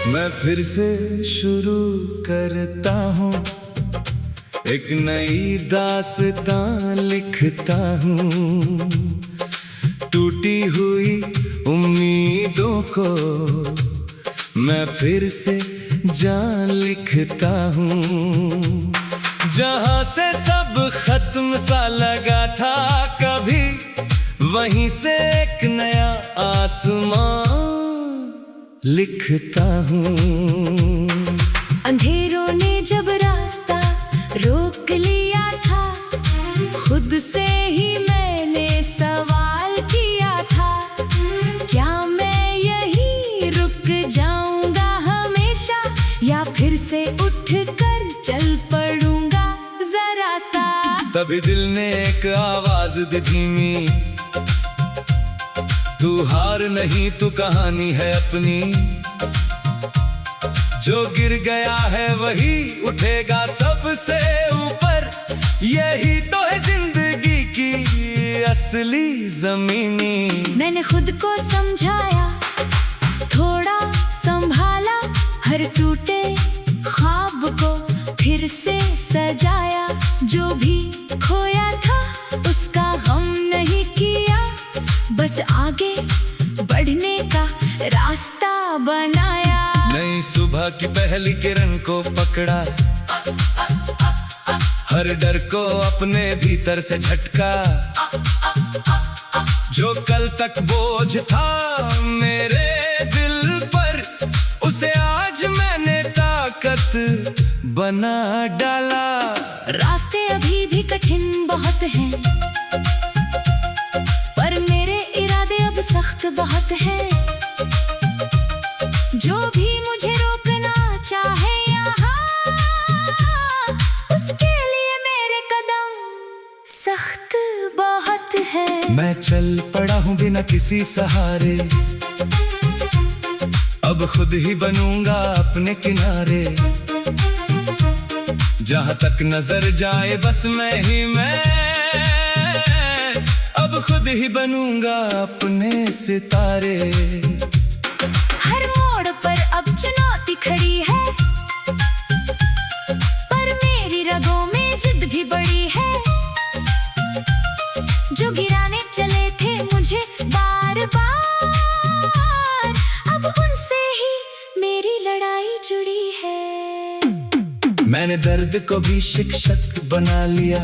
मैं फिर से शुरू करता हूँ, एक नई दास्तां लिखता हूँ। टूटी हुई उम्मीदों को मैं फिर से जान लिखता हूँ। जहाँ से सब खत्म सा लगा था कभी, वहीं से एक नया आसमां लिखता हूँ। अंधेरों ने जब रास्ता रोक लिया था, खुद से ही मैंने सवाल किया था, क्या मैं यहीं रुक जाऊंगा हमेशा, या फिर से उठकर चल पड़ूंगा जरा सा। तभी दिल ने एक आवाज दी धीमी, तू हार नहीं, तू कहानी है अपनी। जो गिर गया है वही उठेगा सबसे ऊपर, यही तो है जिंदगी की असली ज़मीनी। मैंने खुद को समझाया, थोड़ा संभाला, हर टूटे ख्वाब को फिर से सजाया। जो भी खोया था उसका गम नहीं किया, बस आगे बढ़ने का रास्ता बनाया। नई सुबह की पहली किरण को पकड़ा, हर डर को अपने भीतर से झटका। जो कल तक बोझ था मेरे दिल पर, उसे आज मैंने ताकत बना डाला। रास्ते अभी भी कठिन बहुत हैं, पर मेरे इरादे अब सख्त बहुत हैं। जो भी मुझे रोकना चाहे यहाँ, उसके लिए मेरे कदम सख्त बहुत है। मैं चल पड़ा हूँ बिना किसी सहारे, अब खुद ही बनूंगा अपने किनारे। जहाँ तक नजर जाए बस मैं ही मैं, अब खुद ही बनूंगा अपने सितारे। हर मोड़ पर अब चुनौती खड़ी है, पर मेरी रगों में जिद भी बड़ी है। जो गिराने चले थे मुझे बार बार, अब उनसे ही मेरी लड़ाई जुड़ी है। मैंने दर्द को भी शिक्षक बना लिया,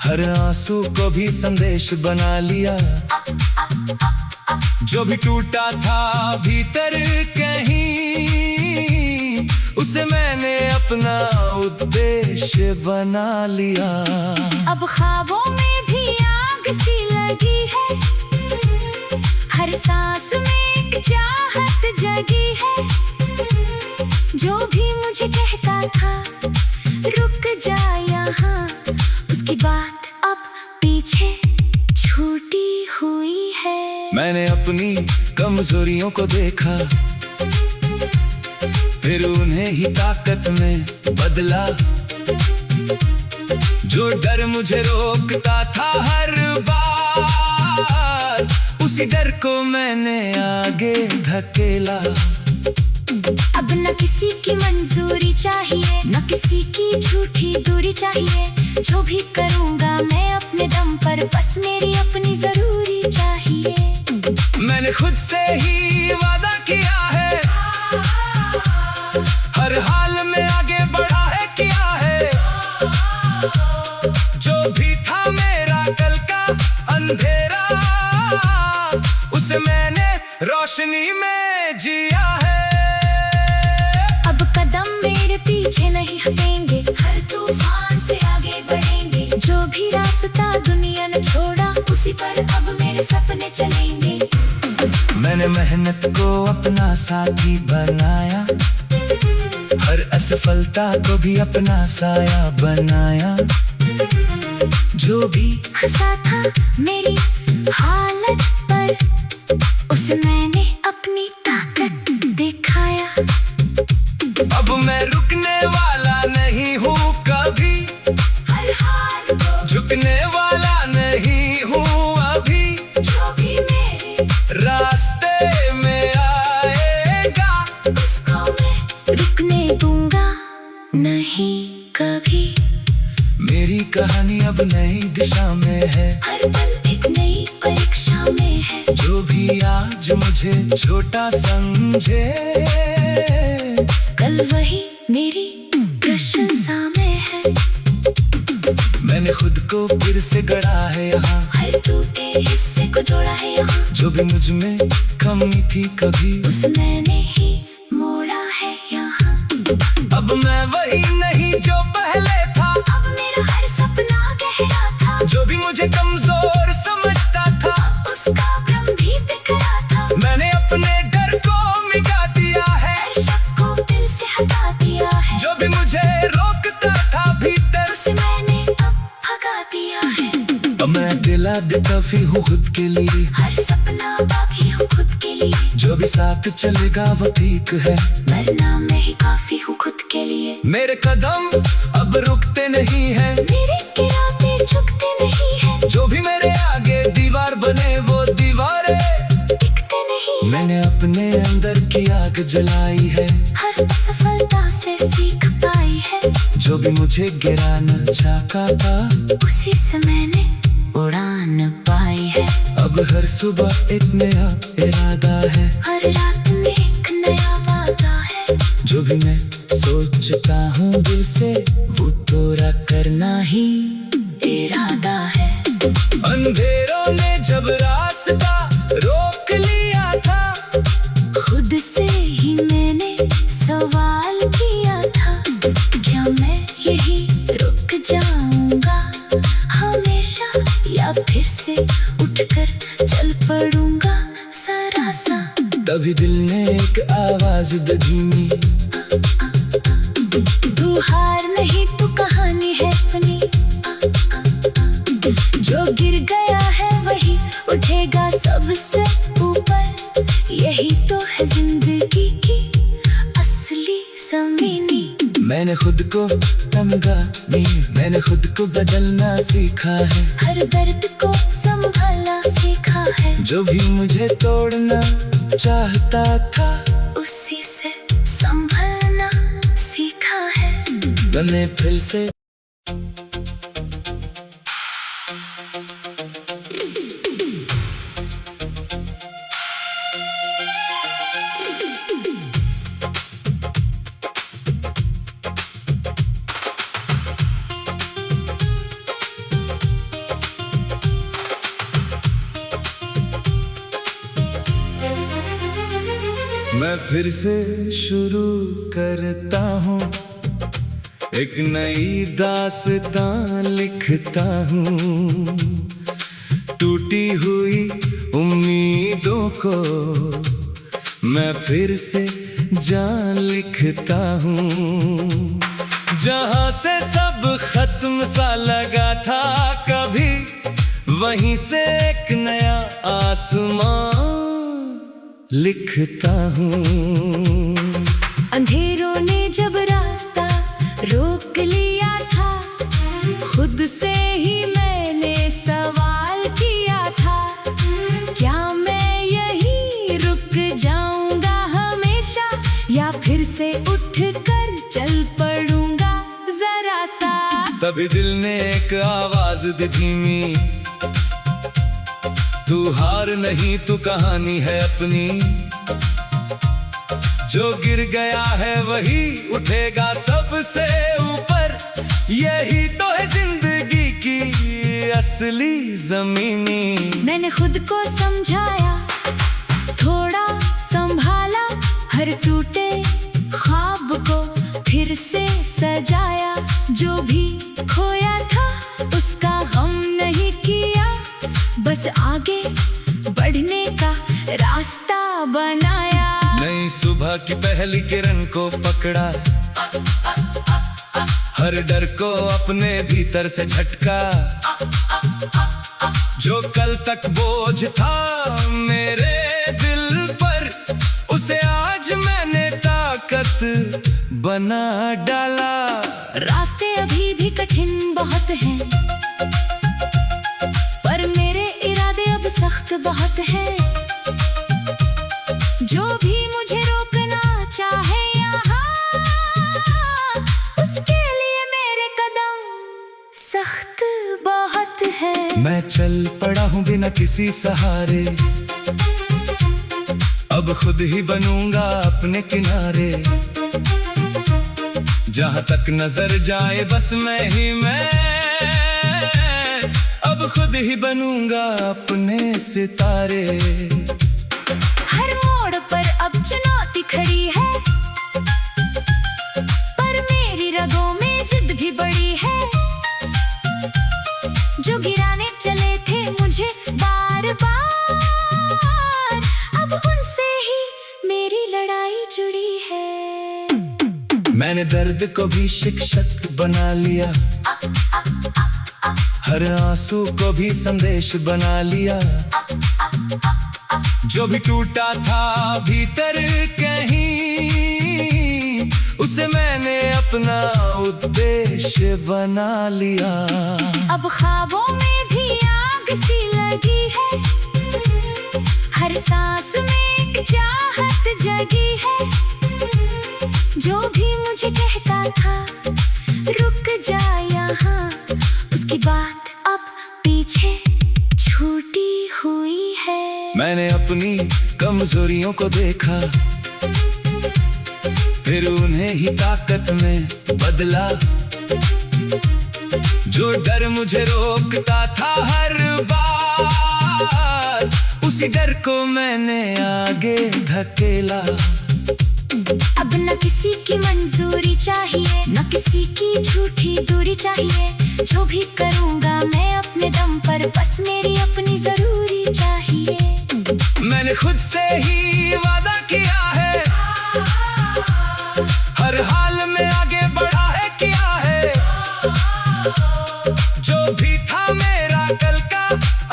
हर आंसू को भी संदेश बना लिया। जो भी टूटा था भीतर कहीं, उसे मैंने अपना उद्देश्य बना लिया। अब ख्वाबों में भी आग सी लगी है, हर सांस में एक चाहत जगी है। जो भी मुझे कहता था रुक जा यहाँ, उसकी बात अब पीछे छूटी हुई है। मैंने अपनी कमजोरियों को देखा, फिर उन्हें ही ताकत में बदला। जो डर मुझे रोकता था हर बार, उसी डर को मैंने आगे धकेला। अब न किसी की मंजूरी चाहिए, न किसी की झूठी दूरी चाहिए। जो भी करूँगा मैं अपने दम पर, बस मेरी अपनी जरूरी चाहिए। मैंने खुद से ही वादा किया है, हर हाल में आगे बढ़ा है किया है। जो भी था मेरा कल का अंधेरा, उसे मैंने रोशनी में जिया है। अब कदम मेरे पीछे नहीं हटेंगे, हर तूफान से आगे बढ़ेंगे। जो भी रास्ता दुनिया ने छोड़ा, उसी पर अब मेरे सपने चलेंगे। मैंने मेहनत को अपना साथी बनाया, हर असफलता को भी अपना साया बनाया। जो भी हंसा था मेरी हालत पर, उसे मैंने अपनी ताकत दिखाया। अब मैं रुकने वाला नहीं हूँ कभी, हर हार को झुकने वाला नहीं हूँ अभी। जो भी मेरे रास्ते में आए रही। मेरी कहानी अब नई दिशा में है, हर पल एक नई परीक्षा में है। जो भी आज मुझे छोटा समझे, कल वही मेरी प्रशंसा में है। मैंने खुद को फिर से गढ़ा है यहाँ, हर टूटे हिस्से को जोड़ा है यहाँ। जो भी मुझ में कमी थी कभी, उस मैंने ही मोड़ा है यहाँ। अब मैं वही नहीं जो पहले था। अब मेरा हर सपना गहरा था। जो भी मुझे कमजोर समझता था, उसका भ्रम भी बिखरा था। मैंने अपने डर को मिटा दिया है। हर शक को दिल से हटा दिया है। जो भी मुझे रोकता था भीतर, उसे मैंने अब भगा दिया है। अब मैं दिला काफी हूँ खुद के लिए। हर सपना बाकी हूँ खुद के लिए। जो भी साथ चलेगा वो ठीक है, वरना मैं ही काफी हूँ खुद के लिए। मेरे कदम अब रुकते नहीं हैं, मेरे गिराते झुकते नहीं है। जो भी मेरे आगे दीवार बने वो दीवारें टिकते नहीं। मैंने अपने अंदर की आग जलाई है। हर सफलता से सीख पाई है। जो भी मुझे गिराना चाहता था, उसी से मैंने उड़ान पाई है। अब हर सुबह एक नया इरादा है। हर रात में एक नया वादा है। जो भी मैं सोचता हूँ दिल से, वो पूरा करना ही इरादा है। अंधेरों ने जब रास्ता रोक लिया था, खुद से ही मैंने सवाल किया था, क्या मैं यही रुक जाऊंगा हमेशा, या फिर से उठकर चल पड़ूंगा जरा सा। तभी दिल ने एक आवाज दी धीमी, तू हार नहीं तू कहानी है अपनी। जो गिर गया है वही उठेगा सबसे ऊपर। यही तो है जिंदगी की असली ज़मीनी। मैंने खुद को तमगा नहीं, मैंने खुद को बदलना सीखा है। हर दर्द को संभालना सीखा है। जो भी मुझे तोड़ना चाहता था, उसी से संभलना सीखा है। मैंने फिर से मैं फिर से शुरू करता हूँ, एक नई दास्तां लिखता हूँ। टूटी हुई उम्मीदों को मैं फिर से जान लिखता हूँ। जहाँ से सब खत्म सा लगा था कभी, वहीं से एक नया आसमां लिखता हूँ। अंधेरों ने जब रास्ता रोक लिया था, खुद से ही मैंने सवाल किया था, क्या मैं यही रुक जाऊंगा हमेशा, या फिर से उठकर चल पड़ूंगा जरा सा। तभी दिल ने एक आवाज दी धीमी, तू हार नहीं तू कहानी है अपनी। जो गिर गया है वही उठेगा सबसे ऊपर। यही तो है जिंदगी की असली ज़मीनी। मैंने खुद को समझाया, थोड़ा संभाला, हर टूटे ख्वाब को फिर से सजाया। जो भी खोया था उसका गम नहीं किया, बस आगे बढ़ने का रास्ता बनाया। नई सुबह की पहली किरण को पकड़ा, हर डर को अपने भीतर से झटका। जो कल तक बोझ था मेरे दिल पर, उसे आज मैंने ताकत बना डाला। रास्ते अभी भी कठिन बहुत हैं, पर मेरे इरादे अब सख्त बहुत हैं। जो भी मुझे रोकना चाहे यहाँ, उसके लिए मेरे कदम सख्त बहुत है। मैं चल पड़ा हूँ बिना किसी सहारे, अब खुद ही बनूंगा अपने किनारे। जहाँ तक नजर जाए बस मैं ही मैं, अब खुद ही बनूंगा अपने सितारे। हर मोड़ पर अब चुनौती खड़ी है, पर मेरी रगों में जिद भी बड़ी है। जो गिराने चले थे मुझे बार बार, अब उनसे ही मेरी लड़ाई जुड़ी है। मैंने दर्द को भी शिक्षक बना लिया, हर आंसू को भी संदेश बना लिया। जो भी टूटा था भीतर कहीं, उसे मैंने अपना उद्देश्य बना लिया। अब ख्वाबों में भी आग सी लगी है, हर सांस में एक चाहत जगी है। जो भी मुझे कहता था रुक जा यहाँ, उसकी बात अब पीछे छूटी हुई है। मैंने अपनी कमजोरियों को देखा, फिर उन्हें ही ताकत में बदला। जो डर मुझे रोकता था हर बार, उसी डर को मैंने आगे धकेला। अब न किसी की मंजूरी चाहिए, न किसी की झूठी दूरी चाहिए। जो भी करूँगा मैं अपने दम पर, बस मेरी अपनी जरूरी चाहिए। मैंने खुद से ही वादा किया है, हर हाल में आगे बढ़ा है किया है। जो भी था मेरा कल का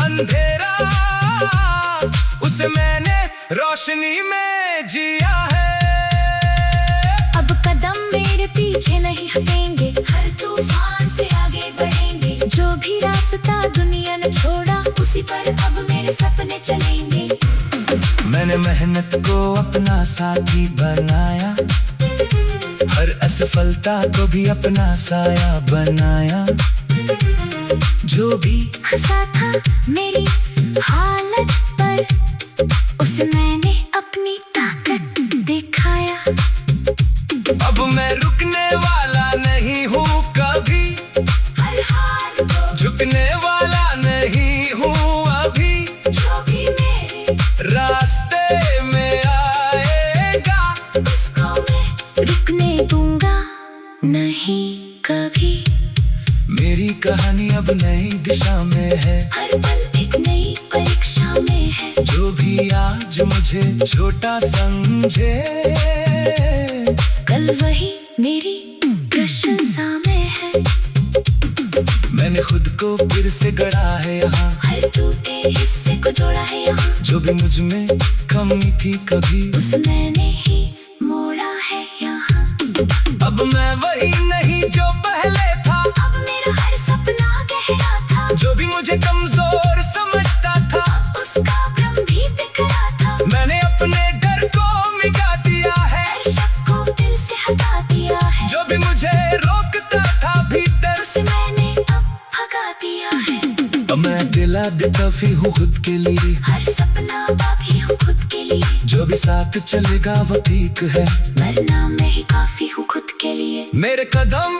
अंधेरा, उसे मैंने रोशनी में जिया है। अब कदम मेरे पीछे नहीं हटेंगे, हर तूफान से आगे बढ़ेंगे। जो भी रास्ता दुनिया ने छोड़ा, उसी पर अब मेरे सपने चलेंगे। मैंने मेहनत को अपना साथी बनाया, हर असफलता को भी अपना साया बनाया। जो भी हंसा था मेरी हालत पर, उसे मैंने अपनी ताकत दिखाया। अब मैं रुकने वाला नहीं हूँ कभी, हर हार को झुकने वाला नहीं हूँ अभी। जो भी मेरे रास्ते में आएगा, उसको मैं रुकने दूंगा नहीं कभी। मेरी कहानी अब नई दिशा में है, हर पल एक नई परीक्षा में है। जो भी आज मुझे छोटा समझे, कल वही मेरी प्रशंसा में है। मैंने खुद को फिर से गढ़ा है यहाँ, हर टूटे हिस्से को जोड़ा है यहाँ। जो भी मुझ में कमी थी कभी, उस मैंने ही मोड़ा है यहाँ। अब मैं वही नहीं जो पहले था, अब मेरा हर सपना गहरा था। जो भी मुझे कमजोर समझता था, उसका भ्रम भी बिखरा था। मैंने अपने डर को मिटा दिया है, हर शक को दिल से हटा दिया है। जो भी मुझे रोकता था भीतर, उसे मैंने अब भगा दिया है। अब मैं दिला काफी हूँ खुद के लिए, हर सपना बाकी हूँ खुद के लिए। जो भी साथ चलेगा वो ठीक है, वरना मैं ही काफी हूँ खुद के लिए। मेरे कदम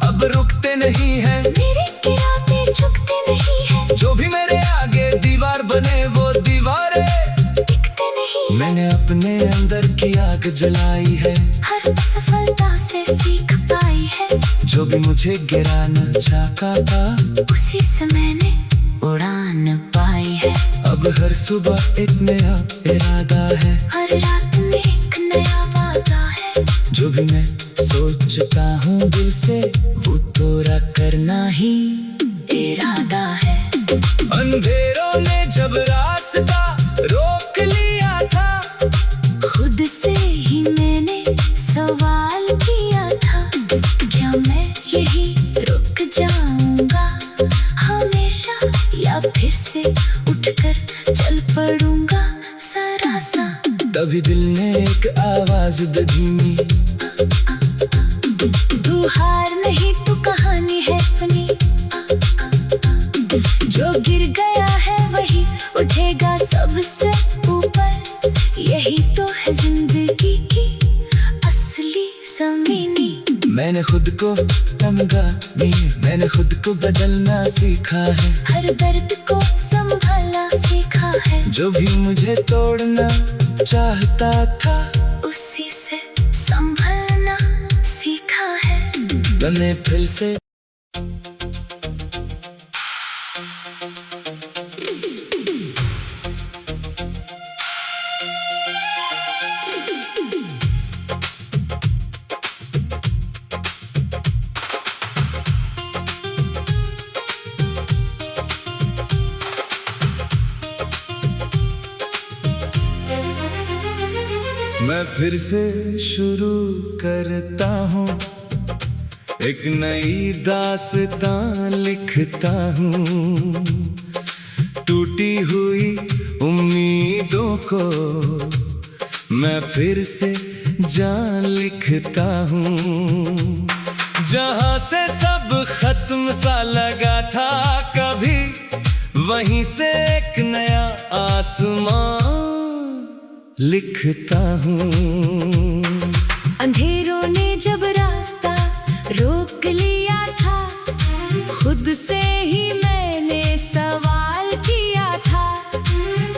अब रुकते नहीं हैं, मेरे गिराते झुकते नहीं है। जो भी मेरे आगे दीवार बने वो दीवारें टिकते नहीं। मैंने अपने अंदर की आग जलाई है, हर सफलता से सीख पाई है। जो भी मुझे गिराना चाहता था, उसी से मैंने उड़ान पाई है। अब हर सुबह एक नया इरादा है, हर रात में एक नया वादा है। जो भी मैं सोचता हूँ दिल से, वो पूरा करना ही इरादा है। अंधेरों ने जब रास्ता रोक लिया था, खुद से ही मैंने सवाल किया था। क्या मैं यही रुक जाऊंगा हमेशा, या फिर से उठकर चल पड़ूंगा जरा सा। तभी दिल ने एक आवाज दीनी, तू हार नहीं तू कहानी है अपनी। खुद को बदलना सीखा है, हर दर्द को संभालना सीखा है। जो भी मुझे तोड़ना चाहता था उसी से संभलना सीखा है। बने फिर से मैं फिर से शुरू करता हूँ, एक नई दास्तां लिखता हूँ। टूटी हुई उम्मीदों को मैं फिर से जान लिखता हूँ। जहाँ से सब खत्म सा लगा था कभी, वहीं से एक नया आसमां लिखता हूँ। अंधेरों ने जब रास्ता रोक लिया था, खुद से ही मैंने सवाल किया था,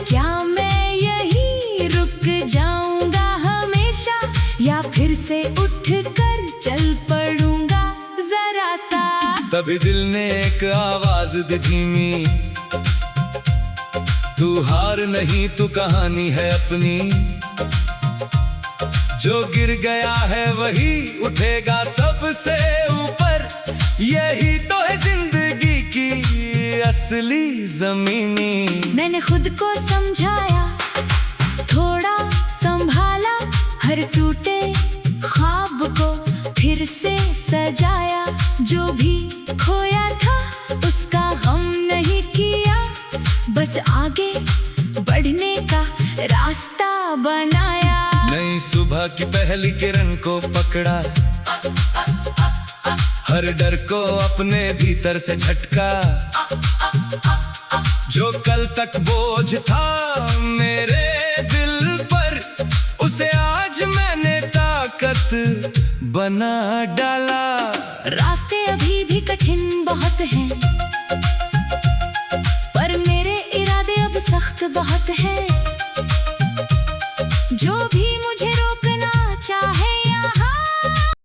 क्या मैं यहीं रुक जाऊंगा हमेशा, या फिर से उठकर चल पड़ूंगा जरा सा। तभी दिल ने एक आवाज दी धीमी, तू हार नहीं, तू कहानी है अपनी। जो गिर गया है वही उठेगा सबसे ऊपर, यही तो है जिंदगी की असली ज़मीनी। मैंने खुद को समझाया, थोड़ा संभाला, हर टूटे ख्वाब को फिर से सजाया। जो भी खोया था उसका गम नहीं किया, बस आगे बढ़ने का रास्ता बनाया। नई सुबह की पहली किरण को पकड़ा, हर डर को अपने भीतर से झटका। जो कल तक बोझ था मेरे दिल पर, उसे आज मैंने ताकत बना डाला। रास्ते अभी भी कठिन बहुत हैं, पर मेरे इरादे अब सख्त बहुत हैं।